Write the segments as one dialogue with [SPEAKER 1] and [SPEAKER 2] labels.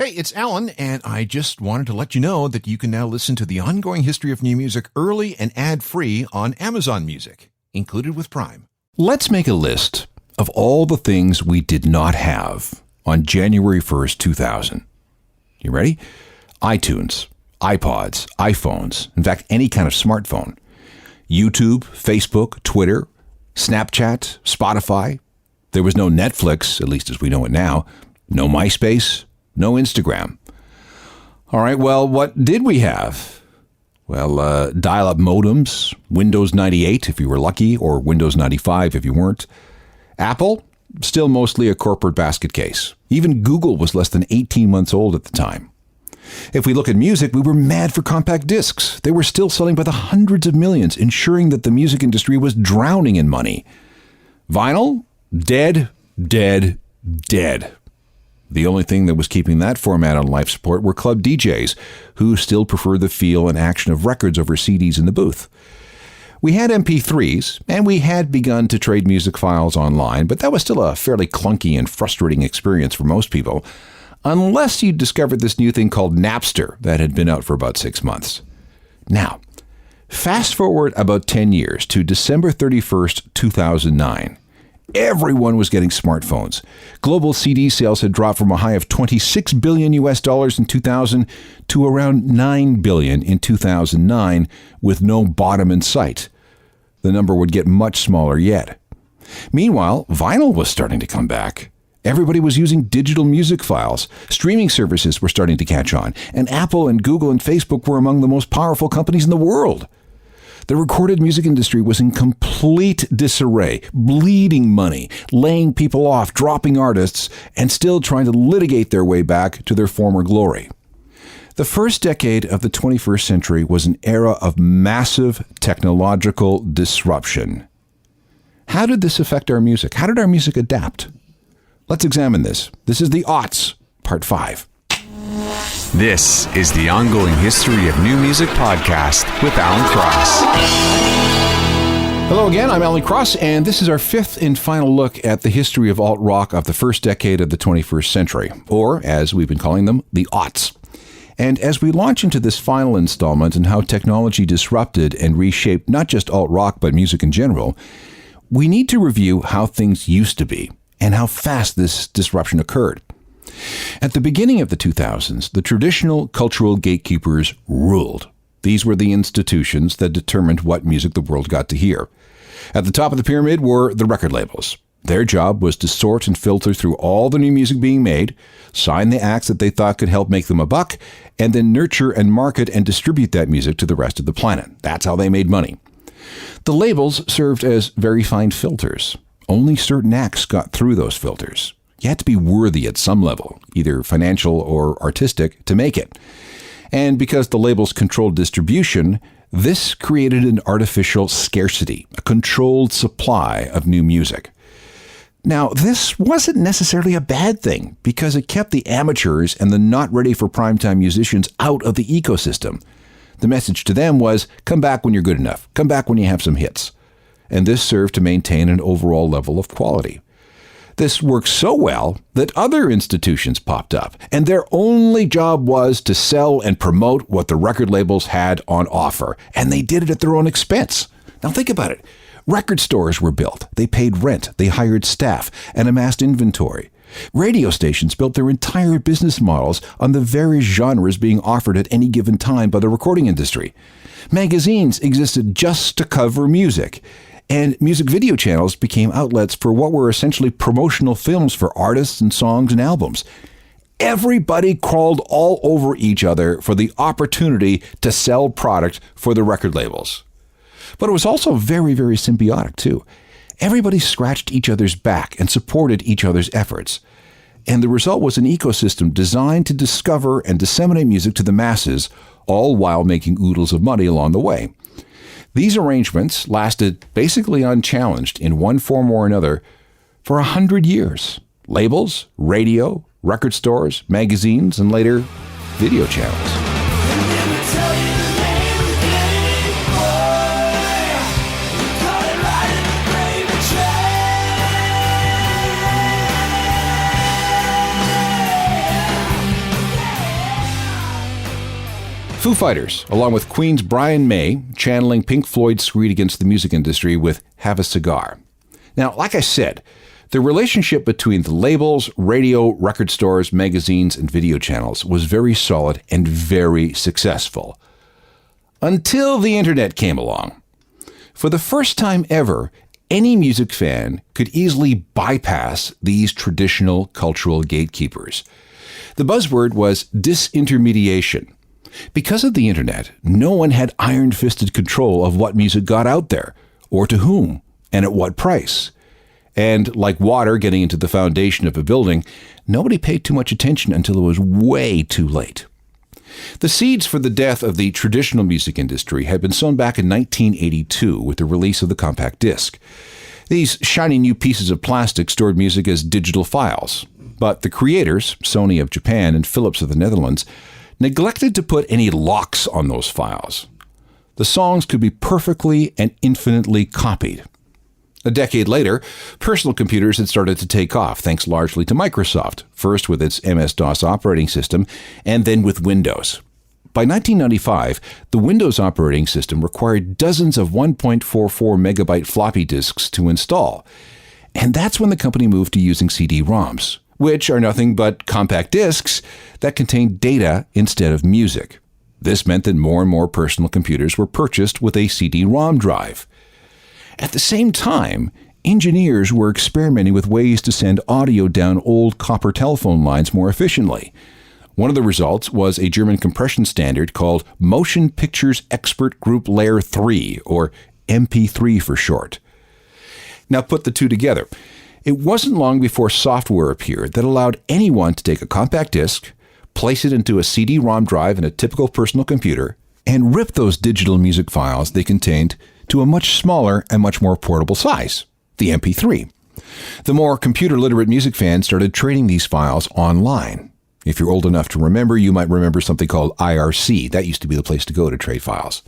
[SPEAKER 1] Hey, it's Alan, and I just wanted to let you know that you can now listen to the ongoing history of new music early and ad-free on Amazon Music, included with Prime. Let's make a list of all the things we did not have on January 1st, 2000. You ready? iTunes, iPods, iPhones, in fact, any kind of smartphone. YouTube, Facebook, Twitter, Snapchat, Spotify. There was no Netflix, at least as we know it now. No MySpace, no Instagram. All right, well, what did we have? Well, dial-up modems, Windows 98 if you were lucky, or Windows 95 if you weren't. Apple, still mostly a corporate basket case. Even Google was less than 18 months old at the time. If we look at music, we were mad for compact discs. They were still selling by the hundreds of millions, ensuring that the music industry was drowning in money. Vinyl? Dead, dead, dead. The only thing that was keeping that format on life support were club DJs, who still preferred the feel and action of records over CDs in the booth. We had MP3s, and we had begun to trade music files online, but that was still a fairly clunky and frustrating experience for most people, unless you discovered this new thing called Napster that had been out for about 6 months. Now, fast forward about 10 years to December 31st, 2009. Everyone was getting smartphones. Global CD sales had dropped from a high of $26 billion in 2000 to around $9 billion in 2009, with no bottom in sight. The number would get much smaller yet. Meanwhile, vinyl was starting to come back. Everybody was using digital music files. Streaming services were starting to catch on, and Apple and Google and Facebook were among the most powerful companies in the world. The recorded music industry was in complete disarray, bleeding money, laying people off, dropping artists, and still trying to litigate their way back to their former glory. The first decade of the 21st century was an era of massive technological disruption. How did this affect our music? How did our music adapt? Let's examine this. This is the Aughts, Part 5.
[SPEAKER 2] This is the Ongoing History of New Music podcast with Alan Cross.
[SPEAKER 1] Hello again, I'm Alan Cross, and this is our fifth and final look at the history of alt-rock of the first decade of the 21st century, or, as we've been calling them, the Aughts. And as we launch into this final installment and how technology disrupted and reshaped not just alt-rock but music in general, we need to review how things used to be and how fast this disruption occurred. At the beginning of the 2000s, the traditional cultural gatekeepers ruled. These were the institutions that determined what music the world got to hear. At the top of the pyramid were the record labels. Their job was to sort and filter through all the new music being made, sign the acts that they thought could help make them a buck, and then nurture and market and distribute that music to the rest of the planet. That's how they made money. The labels served as very fine filters. Only certain acts got through those filters. You had to be worthy at some level, either financial or artistic, to make it. And because the labels controlled distribution, this created an artificial scarcity, a controlled supply of new music. Now, this wasn't necessarily a bad thing, because it kept the amateurs and the not ready for primetime musicians out of the ecosystem. The message to them was, come back when you're good enough. Come back when you have some hits. And this served to maintain an overall level of quality. This worked so well that other institutions popped up, and their only job was to sell and promote what the record labels had on offer, and they did it at their own expense. Now think about it. Record stores were built. They paid rent. They hired staff and amassed inventory. Radio stations built their entire business models on the various genres being offered at any given time by the recording industry. Magazines existed just to cover music. And music video channels became outlets for what were essentially promotional films for artists and songs and albums. Everybody crawled all over each other for the opportunity to sell product for the record labels. But it was also very, very symbiotic, too. Everybody scratched each other's back and supported each other's efforts. And the result was an ecosystem designed to discover and disseminate music to the masses, all while making oodles of money along the way. These arrangements lasted basically unchallenged in one form or another for 100 years. Labels, radio, record stores, magazines, and later, video channels. Foo Fighters, along with Queen's Brian May, channeling Pink Floyd's screed against the music industry with Have a Cigar. Now, like I said, the relationship between the labels, radio, record stores, magazines, and video channels was very solid and very successful. Until the internet came along. For the first time ever, any music fan could easily bypass these traditional cultural gatekeepers. The buzzword was disintermediation. Because of the internet, no one had iron-fisted control of what music got out there, or to whom, and at what price. And like water getting into the foundation of a building, nobody paid too much attention until it was way too late. The seeds for the death of the traditional music industry had been sown back in 1982 with the release of the compact disc. These shiny new pieces of plastic stored music as digital files. But the creators, Sony of Japan and Philips of the Netherlands, neglected to put any locks on those files. The songs could be perfectly and infinitely copied. A decade later, personal computers had started to take off, thanks largely to Microsoft, first with its MS-DOS operating system, and then with Windows. By 1995, the Windows operating system required dozens of 1.44 megabyte floppy disks to install. And that's when the company moved to using CD-ROMs, which are nothing but compact discs that contain data instead of music. This meant that more and more personal computers were purchased with a CD-ROM drive. At the same time, engineers were experimenting with ways to send audio down old copper telephone lines more efficiently. One of the results was a German compression standard called Motion Pictures Expert Group Layer 3, or MP3 for short. Now put the two together. It wasn't long before software appeared that allowed anyone to take a compact disc, place it into a CD-ROM drive in a typical personal computer, and rip those digital music files they contained to a much smaller and much more portable size, the MP3. The more computer-literate music fans started trading these files online. If you're old enough to remember, you might remember something called IRC. That used to be the place to go to trade files.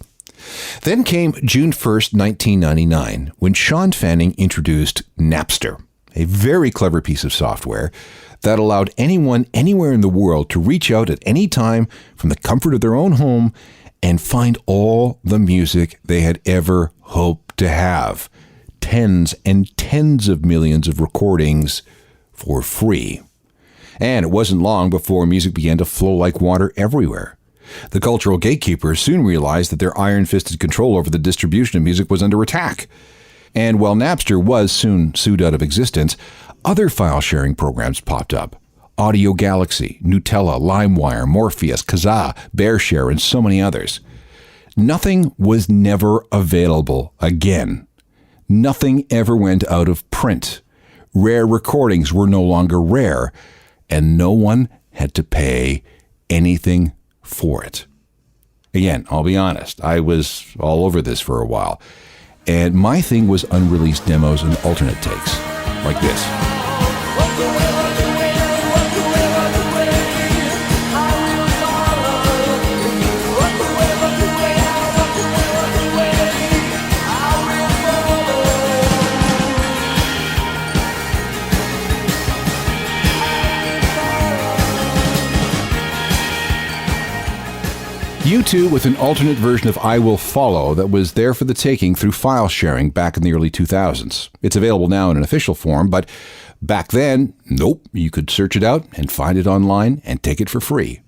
[SPEAKER 1] Then came June 1st, 1999, when Sean Fanning introduced Napster, a very clever piece of software that allowed anyone anywhere in the world to reach out at any time from the comfort of their own home and find all the music they had ever hoped to have. Tens and tens of millions of recordings for free. And it wasn't long before music began to flow like water everywhere. The cultural gatekeepers soon realized that their iron-fisted control over the distribution of music was under attack. And while Napster was soon sued out of existence, other file-sharing programs popped up. Audio Galaxy, Nutella, LimeWire, Morpheus, Kazaa, BearShare, and so many others. Nothing was never available again. Nothing ever went out of print. Rare recordings were no longer rare, and no one had to pay anything for it. Again, I'll be honest, I was all over this for a while, and my thing was unreleased demos and alternate takes, like this. U2 with an alternate version of I Will Follow that was there for the taking through file sharing back in the early 2000s. It's available now in an official form, but back then, nope, you could search it out and find it online and take it for free.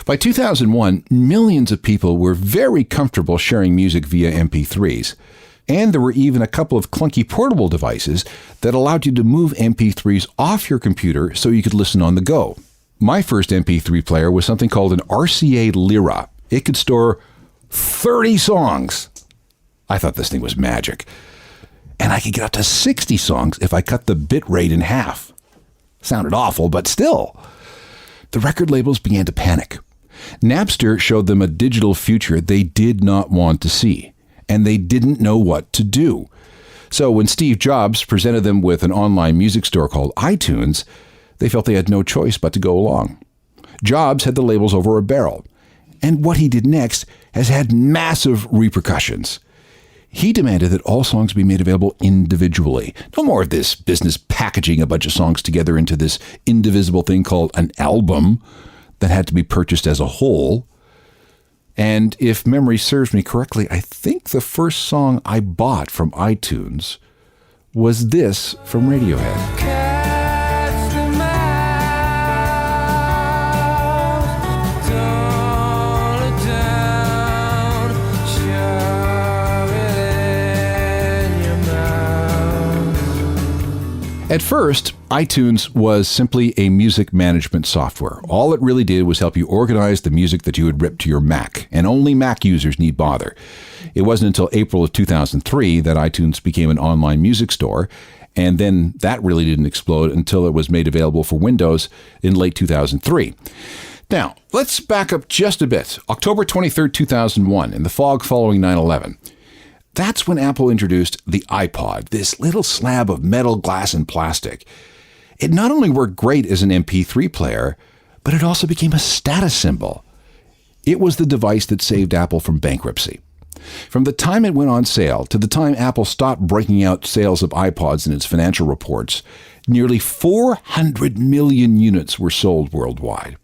[SPEAKER 1] By 2001, millions of people were very comfortable sharing music via MP3s. And there were even a couple of clunky portable devices that allowed you to move MP3s off your computer so you could listen on the go. My first MP3 player was something called an RCA Lyra. It could store 30 songs. I thought this thing was magic. And I could get up to 60 songs if I cut the bit rate in half. Sounded awful, but still. The record labels began to panic. Napster showed them a digital future they did not want to see, and they didn't know what to do. So when Steve Jobs presented them with an online music store called iTunes, they felt they had no choice but to go along. Jobs had the labels over a barrel. And what he did next has had massive repercussions. He demanded that all songs be made available individually. No more of this business packaging a bunch of songs together into this indivisible thing called an album that had to be purchased as a whole. And if memory serves me correctly, I think the first song I bought from iTunes was this from Radiohead. At first, iTunes was simply a music management software. All it really did was help you organize the music that you had ripped to your Mac, and only Mac users need bother. It wasn't until April of 2003 that iTunes became an online music store, and then that really didn't explode until it was made available for Windows in late 2003. Now, let's back up just a bit. October 23rd, 2001, in the fog following 9/11. That's when Apple introduced the iPod, this little slab of metal, glass, and plastic. It not only worked great as an MP3 player, but it also became a status symbol. It was the device that saved Apple from bankruptcy. From the time it went on sale to the time Apple stopped breaking out sales of iPods in its financial reports, nearly 400 million units were sold worldwide.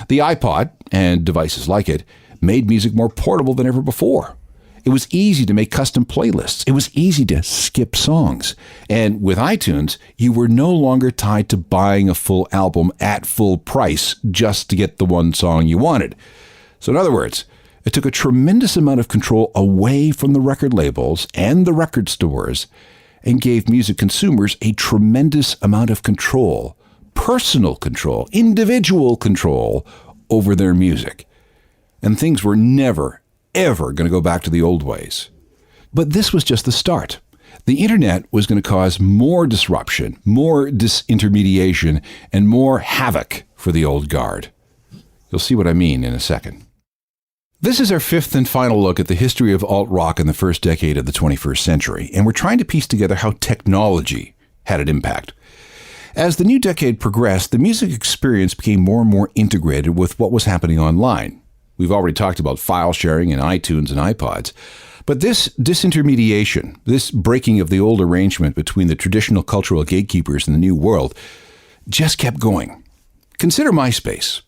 [SPEAKER 1] The iPod, and devices like it, made music more portable than ever before. It was easy to make custom playlists. It was easy to skip songs. And with iTunes, you were no longer tied to buying a full album at full price just to get the one song you wanted. So in other words, it took a tremendous amount of control away from the record labels and the record stores and gave music consumers a tremendous amount of control, personal control, individual control over their music. And things were never, ever going to go back to the old ways. But this was just the start. The internet was going to cause more disruption, more disintermediation, and more havoc for the old guard. You'll see what I mean in a second. This is our fifth and final look at the history of alt-rock in the first decade of the 21st century, and we're trying to piece together how technology had an impact. As the new decade progressed, the music experience became more and more integrated with what was happening online. We've already talked about file sharing and iTunes and iPods. But this disintermediation, this breaking of the old arrangement between the traditional cultural gatekeepers and the new world, just kept going. Consider MySpace.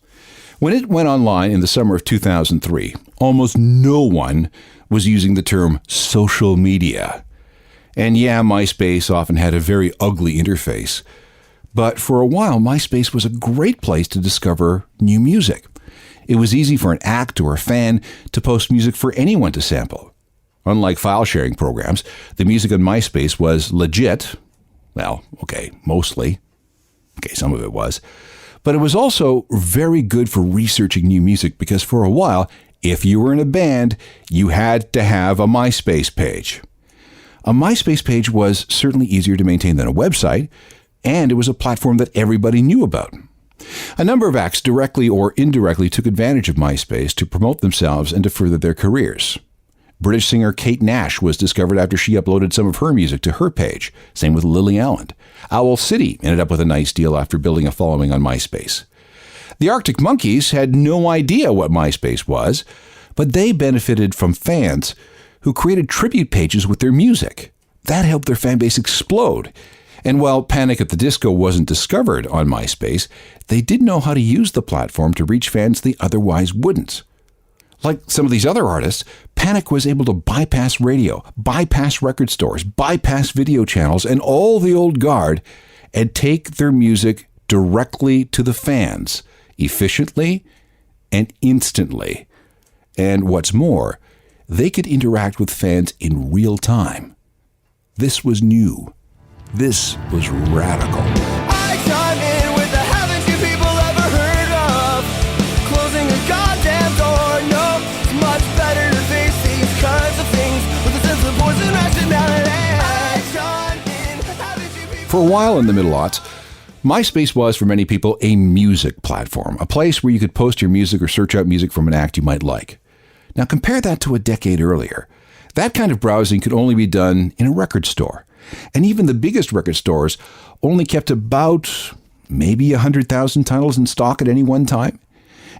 [SPEAKER 1] When it went online in the summer of 2003, almost no one was using the term social media. And yeah, MySpace often had a very ugly interface. But for a while, MySpace was a great place to discover new music. It was easy for an act or a fan to post music for anyone to sample. Unlike file-sharing programs, the music on MySpace was legit. Well, okay, mostly. Okay, some of it was. But it was also very good for researching new music because for a while, if you were in a band, you had to have a MySpace page. A MySpace page was certainly easier to maintain than a website, and it was a platform that everybody knew about. A number of acts directly or indirectly took advantage of MySpace to promote themselves and to further their careers. British singer Kate Nash was discovered after she uploaded some of her music to her page. Same with Lily Allen. Owl City ended up with a nice deal after building a following on MySpace. The Arctic Monkeys had no idea what MySpace was, but they benefited from fans who created tribute pages with their music. That helped their fan base explode. And while Panic at the Disco wasn't discovered on MySpace, they did know how to use the platform to reach fans they otherwise wouldn't. Like some of these other artists, Panic was able to bypass radio, bypass record stores, bypass video channels, and all the old guard, and take their music directly to the fans, efficiently and instantly. And what's more, they could interact with fans in real time. This was new. This was radical.
[SPEAKER 3] I chime in with the haven't you people ever heard of closing a goddamn door? No, it's much better to face these kinds of things with a sense of voice and rationality. I chime in, haven't you people...
[SPEAKER 1] For a while in the middle-aughts, MySpace was, for many people, a music platform, a place where you could post your music or search out music from an act you might like. Now compare that to a decade earlier. That kind of browsing could only be done in a record store. And even the biggest record stores only kept about maybe 100,000 titles in stock at any one time.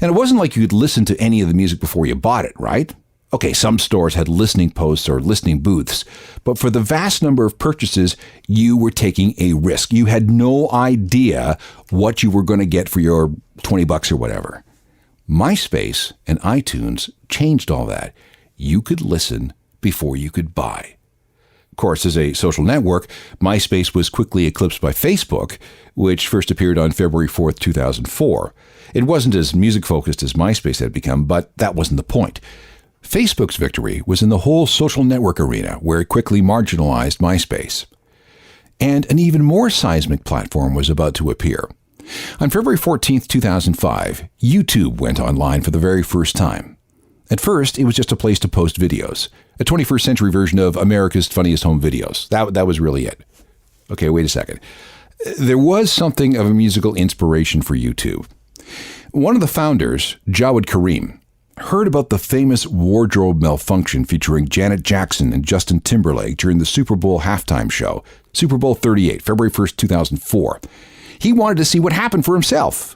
[SPEAKER 1] And it wasn't like you could listen to any of the music before you bought it, right? Okay, some stores had listening posts or listening booths, but for the vast number of purchases, you were taking a risk. You had no idea what you were going to get for your $20 or whatever. MySpace and iTunes changed all that. You could listen before you could buy. Of course, as a social network, MySpace was quickly eclipsed by Facebook, which first appeared on February 4th, 2004. It wasn't as music-focused as MySpace had become, but that wasn't the point. Facebook's victory was in the whole social network arena, where it quickly marginalized MySpace. And an even more seismic platform was about to appear. On February 14th, 2005, YouTube went online for the very first time. At first, it was just a place to post videos, a 21st century version of America's Funniest Home Videos. That was really it. Okay, wait a second. There was something of a musical inspiration for YouTube. One of the founders, Jawed Karim, heard about the famous wardrobe malfunction featuring Janet Jackson and Justin Timberlake during the Super Bowl halftime show, Super Bowl 38, February 1st, 2004. He wanted to see what happened for himself.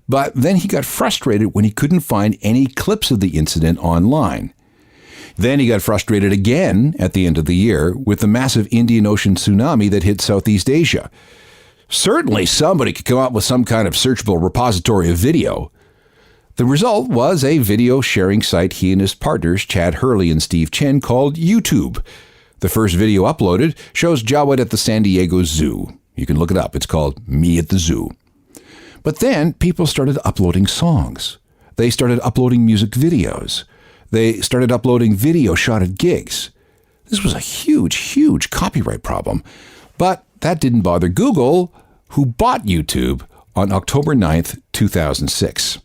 [SPEAKER 1] But then he got frustrated when he couldn't find any clips of the incident online. Then he got frustrated again at the end of the year with the massive Indian Ocean tsunami that hit Southeast Asia. Certainly somebody could come up with some kind of searchable repository of video. The result was a video sharing site he and his partners, Chad Hurley and Steve Chen, called YouTube. The first video uploaded shows Jawed at the San Diego Zoo. You can look it up. It's called Me at the Zoo. But then people started uploading songs. They started uploading music videos. They started uploading video shot at gigs. This was a huge, huge copyright problem. But that didn't bother Google, who bought YouTube on October 9th, 2006.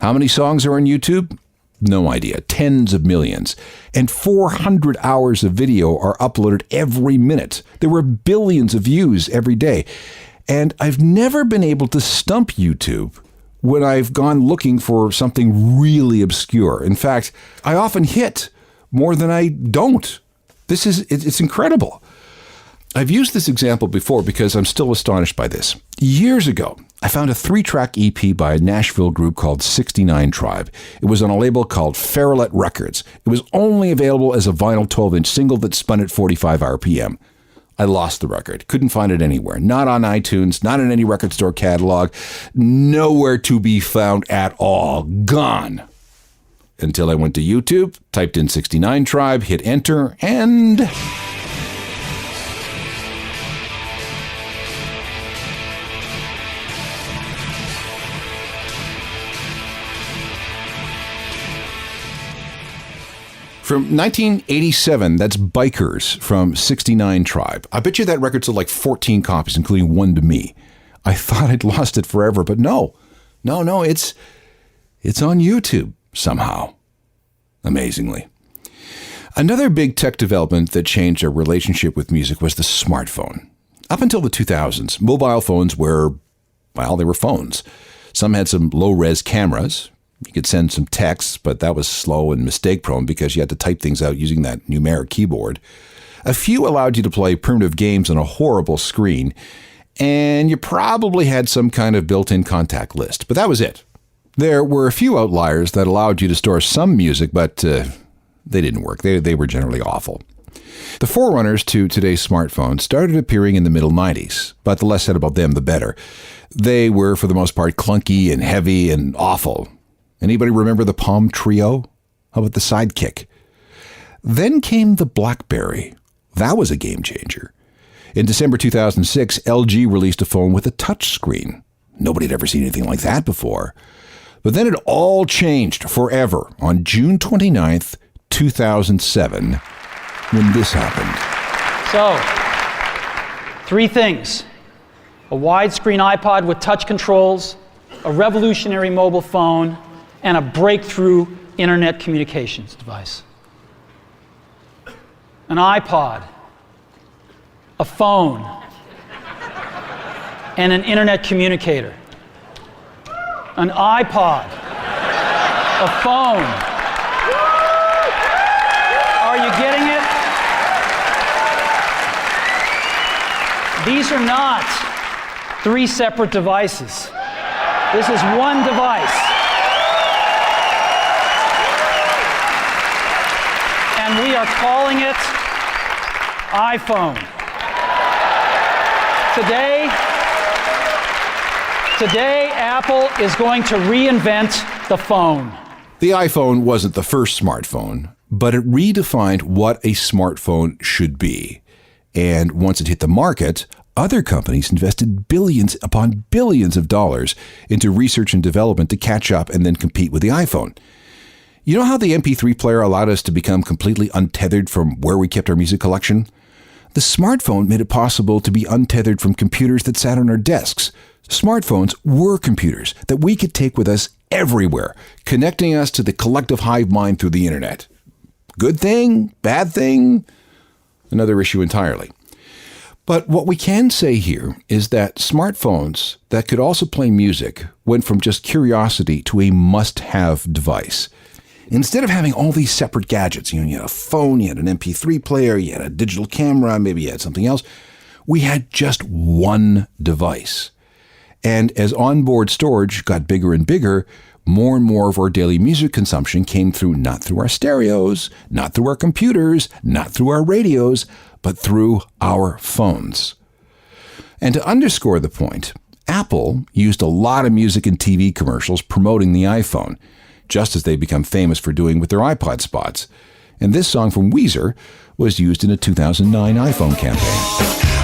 [SPEAKER 1] How many songs are on YouTube? No idea. Tens of millions. And 400 hours of video are uploaded every minute. There were billions of views every day. And I've never been able to stump YouTube when I've gone looking for something really obscure. In fact, I often hit more than I don't. It's incredible. I've used this example before because I'm still astonished by this. Years ago, I found a 3-track EP by a Nashville group called 69 Tribe. It was on a label called Farrellet Records. It was only available as a vinyl 12-inch single that spun at 45 RPM. I lost the record. Couldn't find it anywhere. Not on iTunes, not in any record store catalog. Nowhere to be found at all. Gone. Until I went to YouTube, typed in 69 Tribe, hit enter, and... From 1987, that's Bikers from 69 Tribe. I bet you that record sold like 14 copies, including one to me. I thought I'd lost it forever, but no, it's on YouTube somehow, amazingly. Another big tech development that changed our relationship with music was the smartphone. Up until the 2000s, mobile phones were, well, they were phones. Some had some low-res cameras. You could send some texts, but that was slow and mistake-prone because you had to type things out using that numeric keyboard. A few allowed you to play primitive games on a horrible screen, and you probably had some kind of built-in contact list, but that was it. There were a few outliers that allowed you to store some music, but they didn't work. They were generally awful. The forerunners to today's smartphones started appearing in the middle 90s, but the less said about them, the better. They were, for the most part, clunky and heavy and awful. Anybody remember the Palm Trio? How about the Sidekick? Then came the BlackBerry. That was a game changer. In December 2006, LG released a phone with a touch screen. Nobody had ever seen anything like that before. But then it all changed forever on June 29th, 2007, when this happened.
[SPEAKER 4] So, 3 things. A widescreen iPod with touch controls, a revolutionary mobile phone, and a breakthrough internet communications device. An iPod, a phone, and an internet communicator. An iPod, a phone. Are you getting it? These are not 3 separate devices. This is one device. And we are calling it iPhone. Today, Apple is going to reinvent the phone.
[SPEAKER 1] The iPhone wasn't the first smartphone, but it redefined what a smartphone should be. And once it hit the market, other companies invested billions upon billions of dollars into research and development to catch up and then compete with the iPhone. You know how the MP3 player allowed us to become completely untethered from where we kept our music collection? The smartphone made it possible to be untethered from computers that sat on our desks. Smartphones were computers that we could take with us everywhere, connecting us to the collective hive mind through the internet. Good thing? Bad thing? Another issue entirely. But what we can say here is that smartphones that could also play music went from just curiosity to a must-have device. Instead of having all these separate gadgets, you had a phone, you had an MP3 player, you had a digital camera, maybe you had something else, we had just one device. And as onboard storage got bigger and bigger, more and more of our daily music consumption came through not through our stereos, not through our computers, not through our radios, but through our phones. And to underscore the point, Apple used a lot of music and TV commercials promoting the iPhone, just as they become famous for doing with their iPod spots. And this song from Weezer was used in a 2009 iPhone campaign.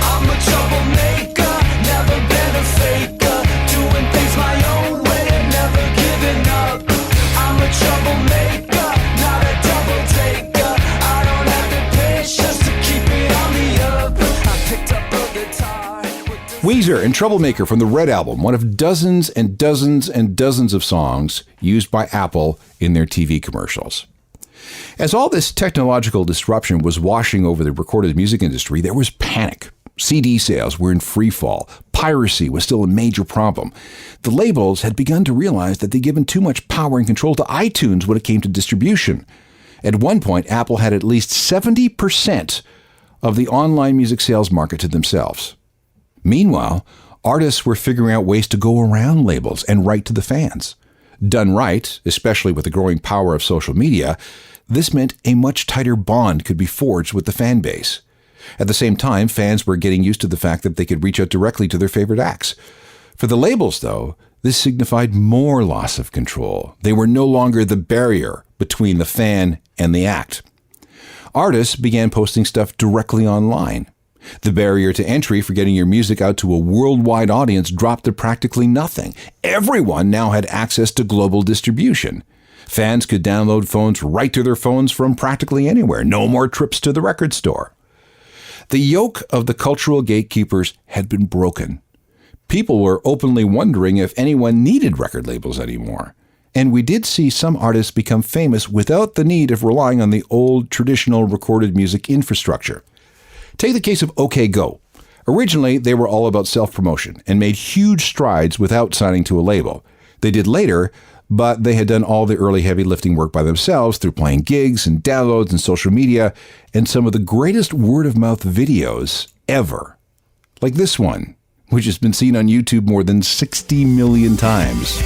[SPEAKER 3] I'm a troublemaker, never been a faker, doing things my own way and never giving up. I'm a troublemaker, not a double taker. I don't have the patience to keep it on the up. I picked up a guitar.
[SPEAKER 1] Weezer and Troublemaker from the Red Album, one of dozens and dozens and dozens of songs used by Apple in their TV commercials. As all this technological disruption was washing over the recorded music industry, there was panic. CD sales were in free fall. Piracy was still a major problem. The labels had begun to realize that they'd given too much power and control to iTunes when it came to distribution. At one point, Apple had at least 70% of the online music sales market to themselves. Meanwhile, artists were figuring out ways to go around labels and write to the fans. Done right, especially with the growing power of social media, this meant a much tighter bond could be forged with the fan base. At the same time, fans were getting used to the fact that they could reach out directly to their favorite acts. For the labels, though, this signified more loss of control. They were no longer the barrier between the fan and the act. Artists began posting stuff directly online. The barrier to entry for getting your music out to a worldwide audience dropped to practically nothing. Everyone now had access to global distribution. Fans could download phones right to their phones from practically anywhere. No more trips to the record store. The yoke of the cultural gatekeepers had been broken. People were openly wondering if anyone needed record labels anymore. And we did see some artists become famous without the need of relying on the old traditional recorded music infrastructure. Take the case of OK Go. Originally, they were all about self-promotion and made huge strides without signing to a label. They did later, but they had done all the early heavy lifting work by themselves through playing gigs and downloads and social media and some of the greatest word-of-mouth videos ever. Like this one, which has been seen on YouTube more than 60 million times.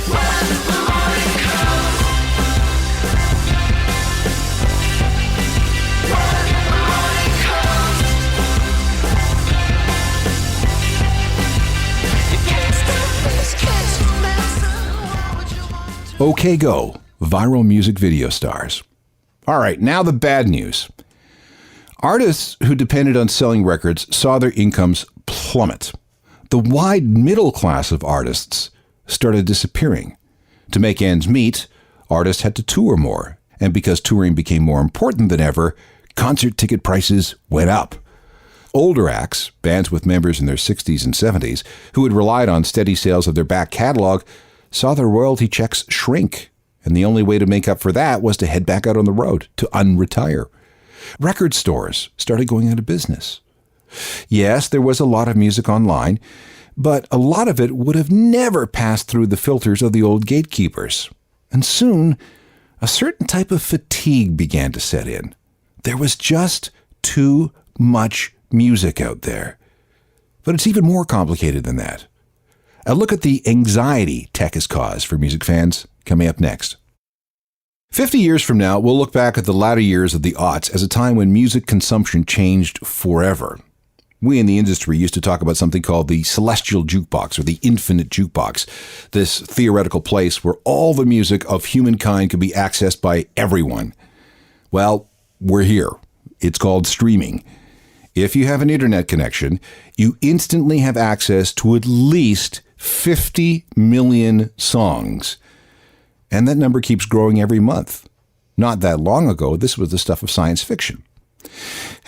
[SPEAKER 1] OK Go, viral music video stars. All right, now the bad news. Artists who depended on selling records saw their incomes plummet. The wide middle class of artists started disappearing. To make ends meet, artists had to tour more, and because touring became more important than ever, concert ticket prices went up. Older acts, bands with members in their 60s and 70s, who had relied on steady sales of their back catalog, saw their royalty checks shrink, and the only way to make up for that was to head back out on the road, to unretire. Record stores started going out of business. Yes, there was a lot of music online, but a lot of it would have never passed through the filters of the old gatekeepers. And soon, a certain type of fatigue began to set in. There was just too much music out there. But it's even more complicated than that. A look at the anxiety tech has caused for music fans, coming up next. 50 years from now, we'll look back at the latter years of the aughts as a time when music consumption changed forever. We in the industry used to talk about something called the celestial jukebox or the infinite jukebox, this theoretical place where all the music of humankind could be accessed by everyone. Well, we're here. It's called streaming. If you have an internet connection, you instantly have access to at least 50 million songs. And that number keeps growing every month. Not that long ago, this was the stuff of science fiction.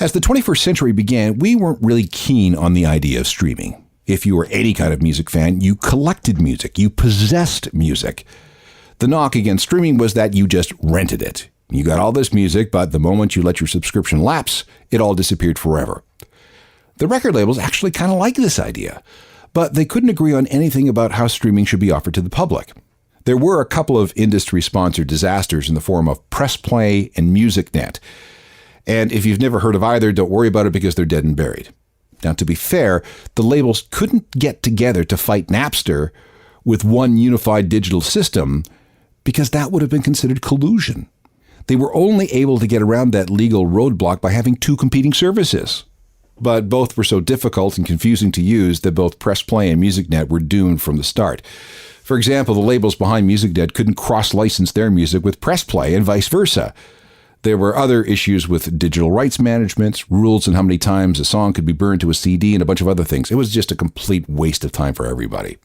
[SPEAKER 1] As the 21st century began, we weren't really keen on the idea of streaming. If you were any kind of music fan, you collected music, you possessed music. The knock against streaming was that you just rented it. You got all this music, but the moment you let your subscription lapse, it all disappeared forever. The record labels actually kind of like this idea, but they couldn't agree on anything about how streaming should be offered to the public. There were a couple of industry-sponsored disasters in the form of Press Play and MusicNet. And if you've never heard of either, don't worry about it because they're dead and buried. Now, to be fair, the labels couldn't get together to fight Napster with one unified digital system because that would have been considered collusion. They were only able to get around that legal roadblock by having two competing services. But both were so difficult and confusing to use that both Press Play and MusicNet were doomed from the start. For example, the labels behind MusicNet couldn't cross-license their music with Press Play and vice versa. There were other issues with digital rights management, rules on how many times a song could be burned to a CD, and a bunch of other things. It was just a complete waste of time for everybody.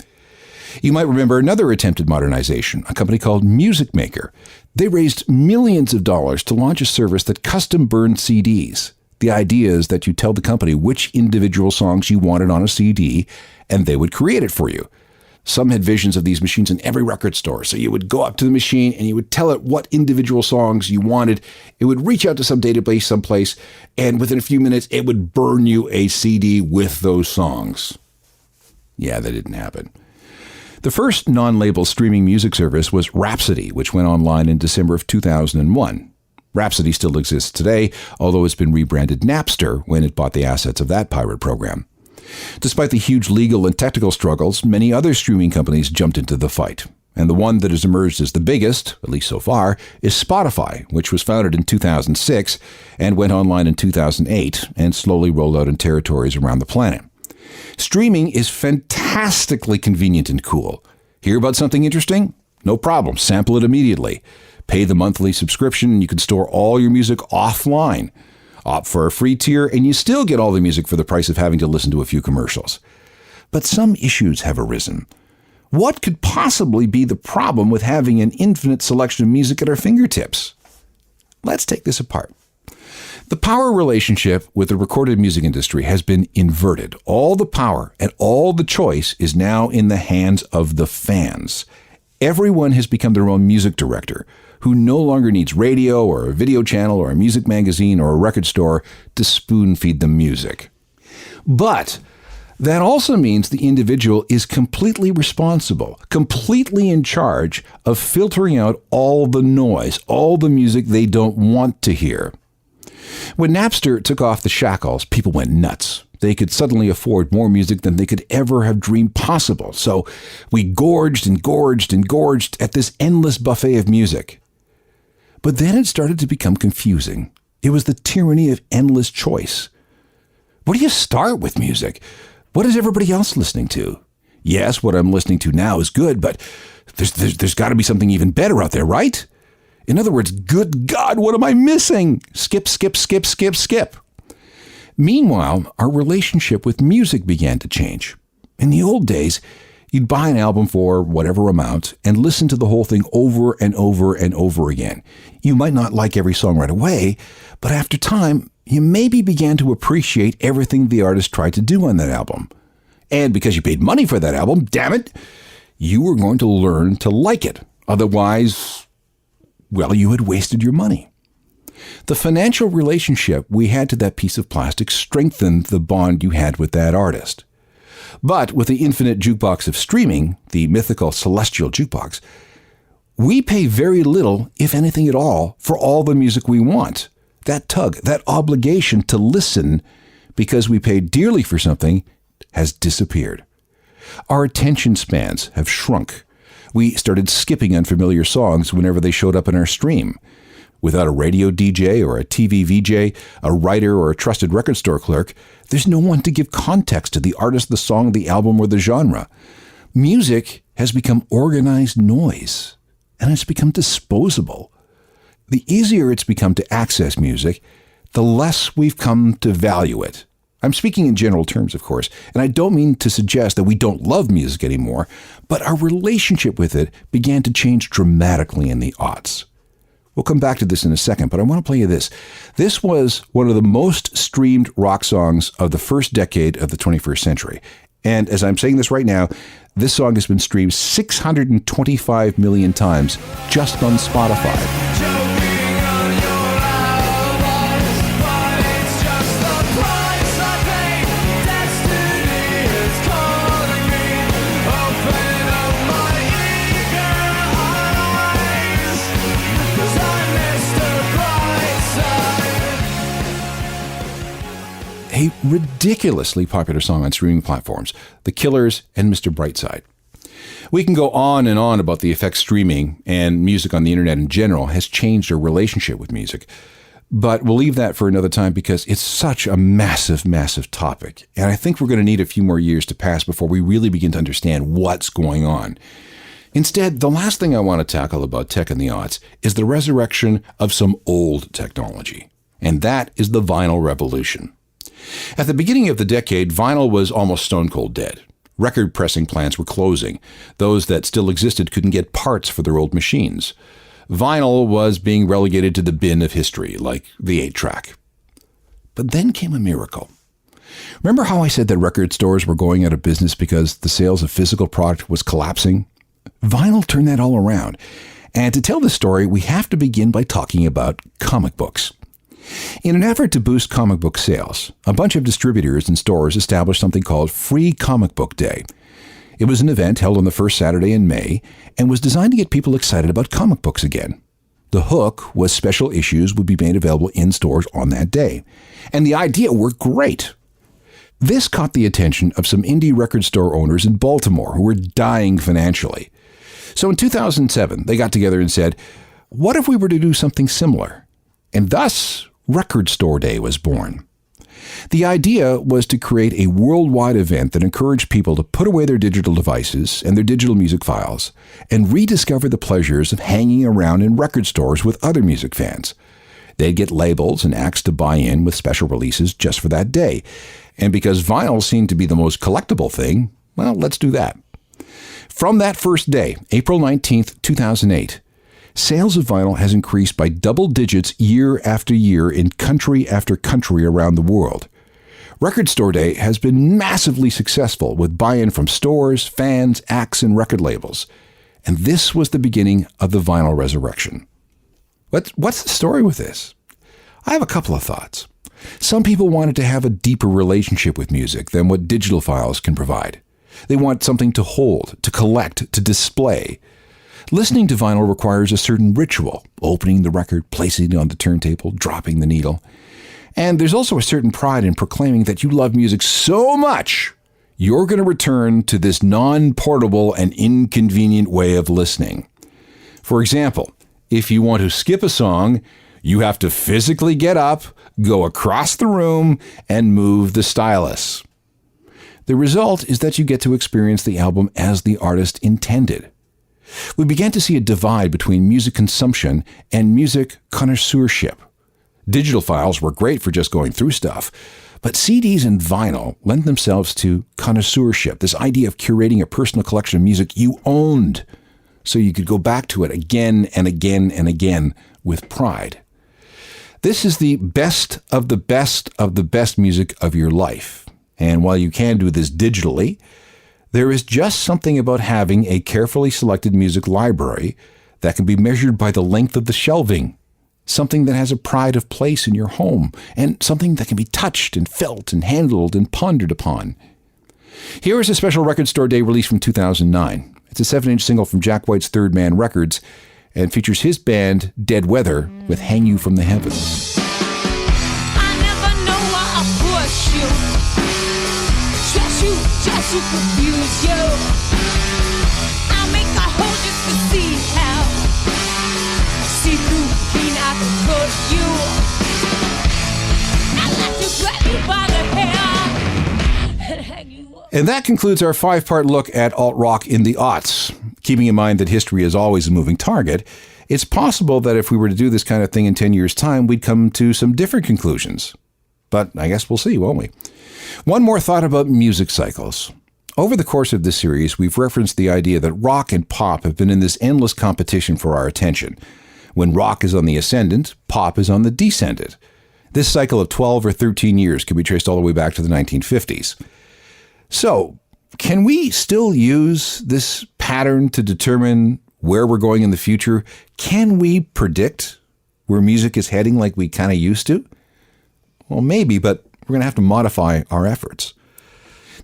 [SPEAKER 1] You might remember another attempted modernization, a company called Music Maker. They raised millions of dollars to launch a service that custom burned CDs. The idea is that you tell the company which individual songs you wanted on a CD, and they would create it for you. Some had visions of these machines in every record store, so you would go up to the machine and you would tell it what individual songs you wanted. It would reach out to some database someplace, and within a few minutes, it would burn you a CD with those songs. Yeah, that didn't happen. The first non-label streaming music service was Rhapsody, which went online in December of 2001. Rhapsody still exists today, although it's been rebranded Napster when it bought the assets of that pirate program. Despite the huge legal and technical struggles, many other streaming companies jumped into the fight. And the one that has emerged as the biggest, at least so far, is Spotify, which was founded in 2006 and went online in 2008 and slowly rolled out in territories around the planet. Streaming is fantastically convenient and cool. Hear about something interesting? No problem. Sample it immediately. Pay the monthly subscription and you can store all your music offline. Opt for a free tier and you still get all the music for the price of having to listen to a few commercials. But some issues have arisen. What could possibly be the problem with having an infinite selection of music at our fingertips? Let's take this apart. The power relationship with the recorded music industry has been inverted. All the power and all the choice is now in the hands of the fans. Everyone has become their own music director, who no longer needs radio or a video channel or a music magazine or a record store to spoon-feed them music. But that also means the individual is completely responsible, completely in charge of filtering out all the noise, all the music they don't want to hear. When Napster took off the shackles, people went nuts. They could suddenly afford more music than they could ever have dreamed possible. So we gorged and gorged and gorged at this endless buffet of music. But then it started to become confusing. It was the tyranny of endless choice. Where do you start with music? What is everybody else listening to? Yes, what I'm listening to now is good, but there's got to be something even better out there, right? In other words, good God, what am I missing? Skip, skip, skip, skip, skip. Meanwhile, our relationship with music began to change. In the old days, you'd buy an album for whatever amount and listen to the whole thing over and over and over again. You might not like every song right away, but after time, you maybe began to appreciate everything the artist tried to do on that album. And because you paid money for that album, damn it, you were going to learn to like it. Otherwise, well, you had wasted your money. The financial relationship we had to that piece of plastic strengthened the bond you had with that artist. But with the infinite jukebox of streaming, the mythical celestial jukebox, we pay very little, if anything at all, for all the music we want. That tug, that obligation to listen because we paid dearly for something has disappeared. Our attention spans have shrunk. We started skipping unfamiliar songs whenever they showed up in our stream. Without a radio DJ or a TV VJ, a writer or a trusted record store clerk, there's no one to give context to the artist, the song, the album, or the genre. Music has become organized noise, and it's become disposable. The easier it's become to access music, the less we've come to value it. I'm speaking in general terms, of course, and I don't mean to suggest that we don't love music anymore, but our relationship with it began to change dramatically in the aughts. We'll come back to this in a second, but I want to play you this. This was one of the most streamed rock songs of the first decade of the 21st century. And as I'm saying this right now, this song has been streamed 625 million times just on Spotify. A ridiculously popular song on streaming platforms, The Killers and Mr. Brightside. We can go on and on about the effects streaming and music on the internet in general has changed our relationship with music, but we'll leave that for another time because it's such a massive, massive topic, and I think we're going to need a few more years to pass before we really begin to understand what's going on. Instead, the last thing I want to tackle about tech in the aughts is the resurrection of some old technology, and that is the vinyl revolution. At the beginning of the decade, vinyl was almost stone cold dead. Record pressing plants were closing. Those that still existed couldn't get parts for their old machines. Vinyl was being relegated to the bin of history, like the 8-track. But then came a miracle. Remember how I said that record stores were going out of business because the sales of physical product was collapsing? Vinyl turned that all around. And to tell this story, we have to begin by talking about comic books. In an effort to boost comic book sales, a bunch of distributors and stores established something called Free Comic Book Day. It was an event held on the first Saturday in May and was designed to get people excited about comic books again. The hook was special issues would be made available in stores on that day. And the idea worked great. This caught the attention of some indie record store owners in Baltimore who were dying financially. So in 2007, they got together and said, what if we were to do something similar? And thus, Record Store Day was born. The idea was to create a worldwide event that encouraged people to put away their digital devices and their digital music files and rediscover the pleasures of hanging around in record stores with other music fans. They'd get labels and acts to buy in with special releases just for that day. And because vinyl seemed to be the most collectible thing, well, let's do that. From that first day, April 19th, 2008, sales of vinyl has increased by double digits year after year in country after country around the world. Record Store Day has been massively successful with buy-in from stores, fans, acts, and record labels. And this was the beginning of the vinyl resurrection. What's the story with this? I have a couple of thoughts. Some people wanted to have a deeper relationship with music than what digital files can provide. They want something to hold, to collect, to display. Listening to vinyl requires a certain ritual, opening the record, placing it on the turntable, dropping the needle. And there's also a certain pride in proclaiming that you love music so much, you're going to return to this non-portable and inconvenient way of listening. For example, if you want to skip a song, you have to physically get up, go across the room, and move the stylus. The result is that you get to experience the album as the artist intended. We began to see a divide between music consumption and music connoisseurship. Digital files were great for just going through stuff, but CDs and vinyl lent themselves to connoisseurship, this idea of curating a personal collection of music you owned, so you could go back to it again and again and again with pride. This is the best of the best of the best music of your life. And while you can do this digitally, there is just something about having a carefully selected music library that can be measured by the length of the shelving, something that has a pride of place in your home, and something that can be touched and felt and handled and pondered upon. Here is a special Record Store Day release from 2009. It's a 7-inch single from Jack White's Third Man Records and features his band Dead Weather with Hang You From the Heavens.
[SPEAKER 5] I never know why I push you, stress you, just to confuse you. I make a hole just to see how, see through, clean out the
[SPEAKER 1] And that concludes our 5-part look at alt-rock in the aughts. Keeping in mind that history is always a moving target, it's possible that if we were to do this kind of thing in 10 years' time, we'd come to some different conclusions. But I guess we'll see, won't we? One more thought about music cycles. Over the course of this series, we've referenced the idea that rock and pop have been in this endless competition for our attention. When rock is on the ascendant, pop is on the descendant. This cycle of 12 or 13 years can be traced all the way back to the 1950s. So, can we still use this pattern to determine where we're going in the future? Can we predict where music is heading like we kind of used to? Well, maybe, but we're going to have to modify our efforts.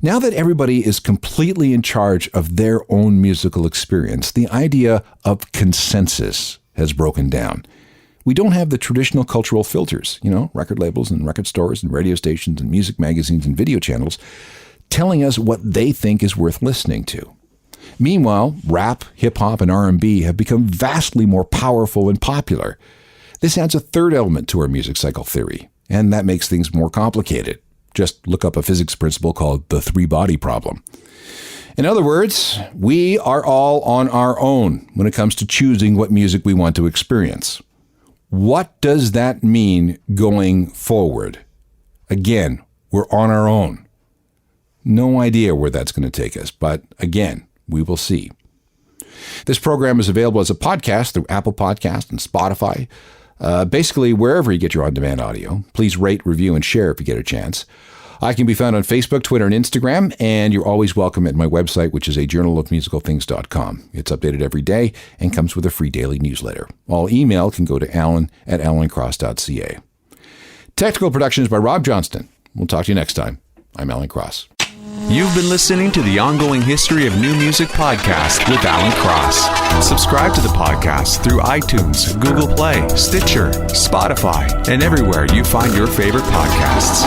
[SPEAKER 1] Now that everybody is completely in charge of their own musical experience, the idea of consensus has broken down. We don't have the traditional cultural filters, record labels and record stores and radio stations and music magazines and video channels telling us what they think is worth listening to. Meanwhile, rap, hip-hop, and R&B have become vastly more powerful and popular. This adds a third element to our music cycle theory, and that makes things more complicated. Just look up a physics principle called the three-body problem. In other words, we are all on our own when it comes to choosing what music we want to experience. What does that mean going forward? Again, we're on our own. No idea where that's going to take us, but again, we will see. This program is available as a podcast through Apple Podcasts and Spotify. Basically, wherever you get your on-demand audio. Please rate, review, and share if you get a chance. I can be found on Facebook, Twitter, and Instagram, and you're always welcome at my website, which is a journalofmusicalthings.com. It's updated every day and comes with a free daily newsletter. All email can go to alan@alancross.ca. Technical production is by Rob Johnston. We'll talk to you next time. I'm Alan Cross.
[SPEAKER 2] You've been listening to the Ongoing History of New Music podcast with Alan Cross. Subscribe to the podcast through iTunes, Google Play, Stitcher, Spotify, and everywhere you find your favorite podcasts.